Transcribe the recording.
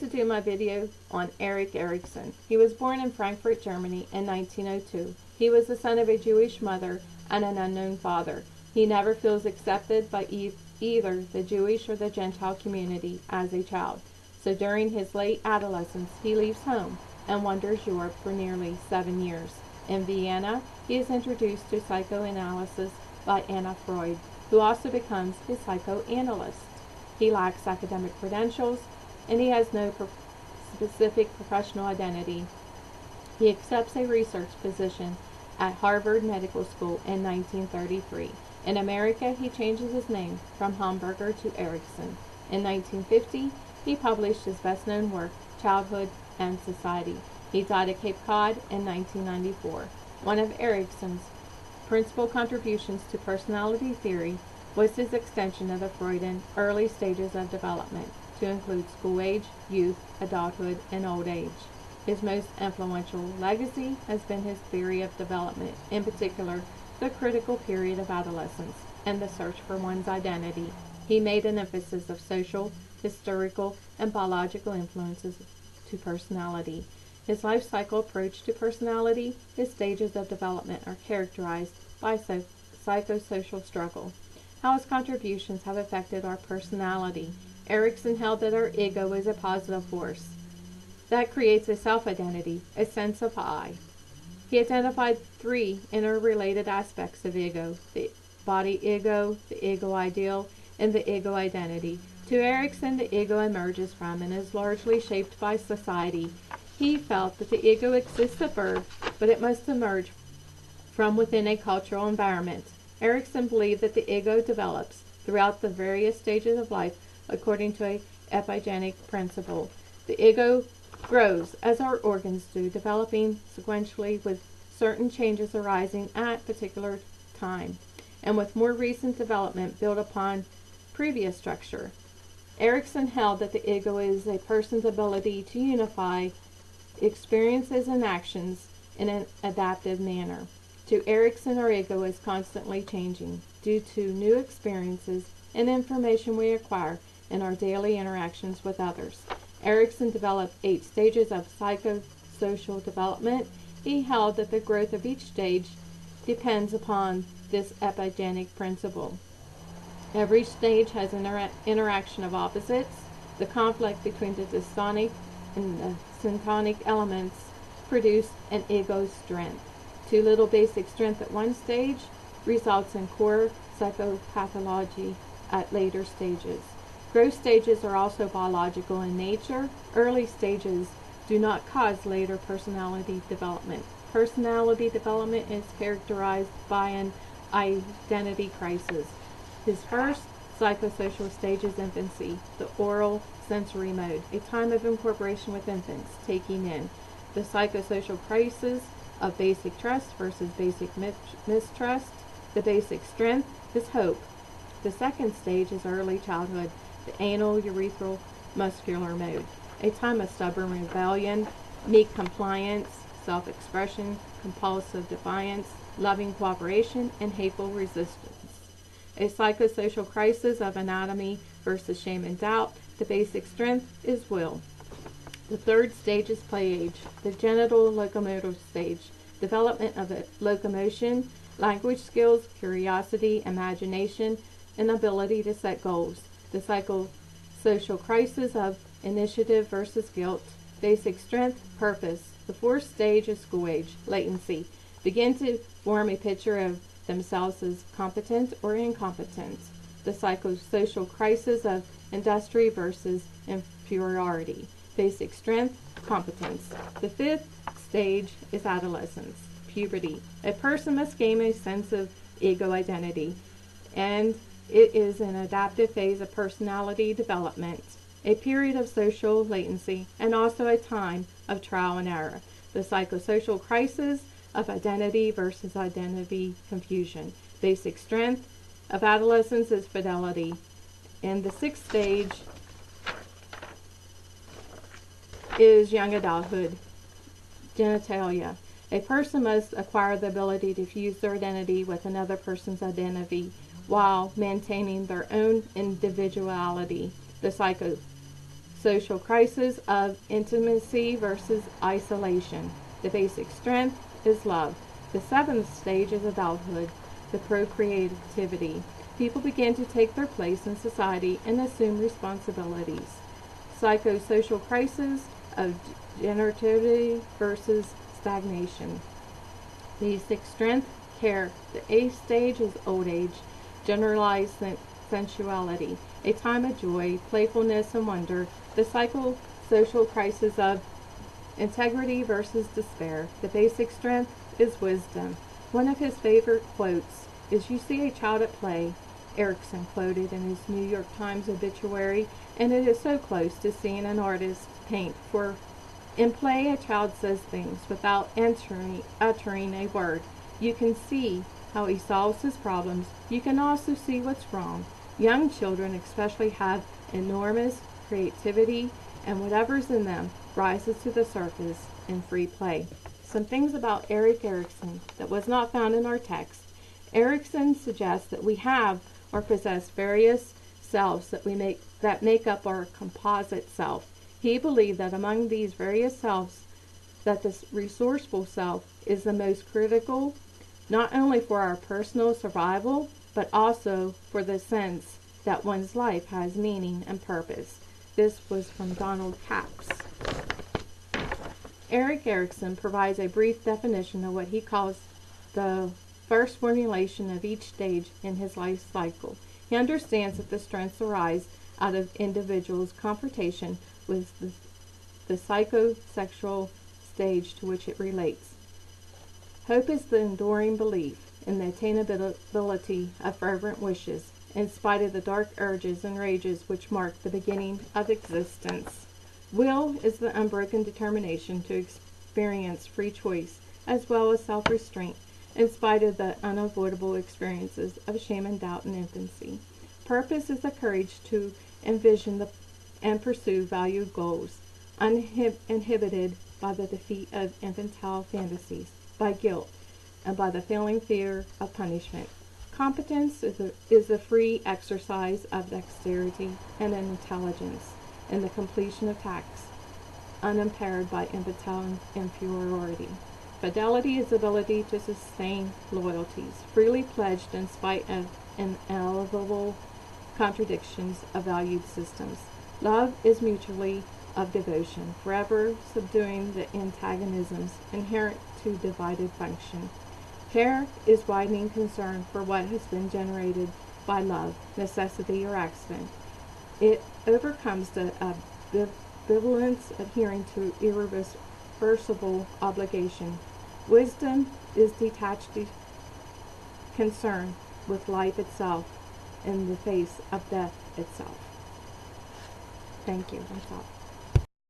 To do my video on Erik Erikson. He was born in Frankfurt, Germany in 1902. He was the son of a Jewish mother and an unknown father. He never feels accepted by either the Jewish or the Gentile community as a child. So during his late adolescence, he leaves home and wanders Europe for nearly 7 years. In Vienna, he is introduced to psychoanalysis by Anna Freud, who also becomes his psychoanalyst. He lacks academic credentials, and he has no specific professional identity. He accepts a research position at Harvard Medical School in 1933. In America, he changes his name from Hamburger to Erikson. In 1950, he published his best-known work, Childhood and Society. He died at Cape Cod in 1994. One of Erikson's principal contributions to personality theory was his extension of the Freudian early stages of development to include school age, youth, adulthood, and old age. His most influential legacy has been his theory of development, in particular, the critical period of adolescence and the search for one's identity. He made an emphasis of social, historical, and biological influences to personality. His life cycle approach to personality, his stages of development are characterized by psychosocial struggle. How his contributions have affected our personality. Erikson held that our ego is a positive force that creates a self-identity, a sense of I. He identified 3 interrelated aspects of ego: the body ego, the ego ideal, and the ego identity. To Erikson, the ego emerges from and is largely shaped by society. He felt that the ego exists at birth, but it must emerge from within a cultural environment. Erikson believed that the ego develops throughout the various stages of life according to an epigenetic principle. The ego grows as our organs do, developing sequentially with certain changes arising at a particular time, and with more recent development built upon previous structure. Erikson held that the ego is a person's ability to unify experiences and actions in an adaptive manner. To Erikson, our ego is constantly changing due to new experiences and information we acquire in our daily interactions with others. Erikson developed 8 stages of psychosocial development. He held that the growth of each stage depends upon this epigenetic principle. Every stage has an interaction of opposites. The conflict between the dystonic and the syntonic elements produce an ego strength. Too little basic strength at one stage results in core psychopathology at later stages. Growth stages are also biological in nature. Early stages do not cause later personality development. Personality development is characterized by an identity crisis. His first psychosocial stage is infancy, the oral sensory mode, a time of incorporation with infants, taking in the psychosocial crisis of basic trust versus basic mistrust. The basic strength is hope. The second stage is early childhood, the anal urethral muscular mode, a time of stubborn rebellion, meek compliance, self-expression, compulsive defiance, loving cooperation, and hateful resistance. A psychosocial crisis of anatomy versus shame and doubt. The basic strength is will. The third stage is play age, the genital locomotor stage, development of locomotion, language skills, curiosity, imagination, and ability to set goals. The psychosocial crisis of initiative versus guilt, basic strength, purpose. The fourth stage is school age, latency. Begin to form a picture of themselves as competent or incompetent. The psychosocial crisis of industry versus inferiority, basic strength, competence. The fifth stage is adolescence, puberty. A person must gain a sense of ego identity, and it is an adaptive phase of personality development, a period of social latency, and also a time of trial and error. The psychosocial crisis of identity versus identity confusion. Basic strength of adolescence is fidelity. And the sixth stage is young adulthood, genitalia. A person must acquire the ability to fuse their identity with another person's identity while maintaining their own individuality. The social crisis of intimacy versus isolation. The basic strength is love. The seventh stage is adulthood, the procreativity. People begin to take their place in society and assume responsibilities. Psychosocial crisis of generativity versus stagnation. Basic strength, care. The eighth stage is old age, generalized sensuality, a time of joy, playfulness, and wonder. The psychosocial crisis of integrity versus despair. The basic strength is wisdom. One of his favorite quotes is, "You see a child at play," Erickson quoted in his New York Times obituary, and it is so close to seeing an artist paint. For in play, a child says things without uttering a word. You can see how he solves his problems. You can also see what's wrong. Young children especially have enormous creativity, and whatever's in them rises to the surface in free play. Some things about Erik Erikson that was not found in our text. Erikson suggests that we have or possess various selves that make up our composite self. He believed that among these various selves, that the resourceful self is the most critical, not only for our personal survival, but also for the sense that one's life has meaning and purpose. This was from Donald Capps. Erik Erikson provides a brief definition of what he calls the first formulation of each stage in his life cycle. He understands that the strengths arise out of individuals' confrontation with the psychosexual stage to which it relates. Hope is the enduring belief in the attainability of fervent wishes, in spite of the dark urges and rages which mark the beginning of existence. Will is the unbroken determination to experience free choice as well as self-restraint, in spite of the unavoidable experiences of shame and doubt in infancy. Purpose is the courage to envision and pursue valued goals, uninhibited by the defeat of infantile fantasies, by guilt, and by the failing fear of punishment. Competence is the free exercise of dexterity and intelligence in the completion of tasks, unimpaired by infantile inferiority. Fidelity is the ability to sustain loyalties, freely pledged in spite of inalienable contradictions of valued systems. Love is mutually of devotion, forever subduing the antagonisms inherent to divided function. Care is widening concern for what has been generated by love, necessity, or accident. It overcomes the ambivalence adhering to irreversible obligation. Wisdom is detached concern with life itself in the face of death itself. Thank you. That's all.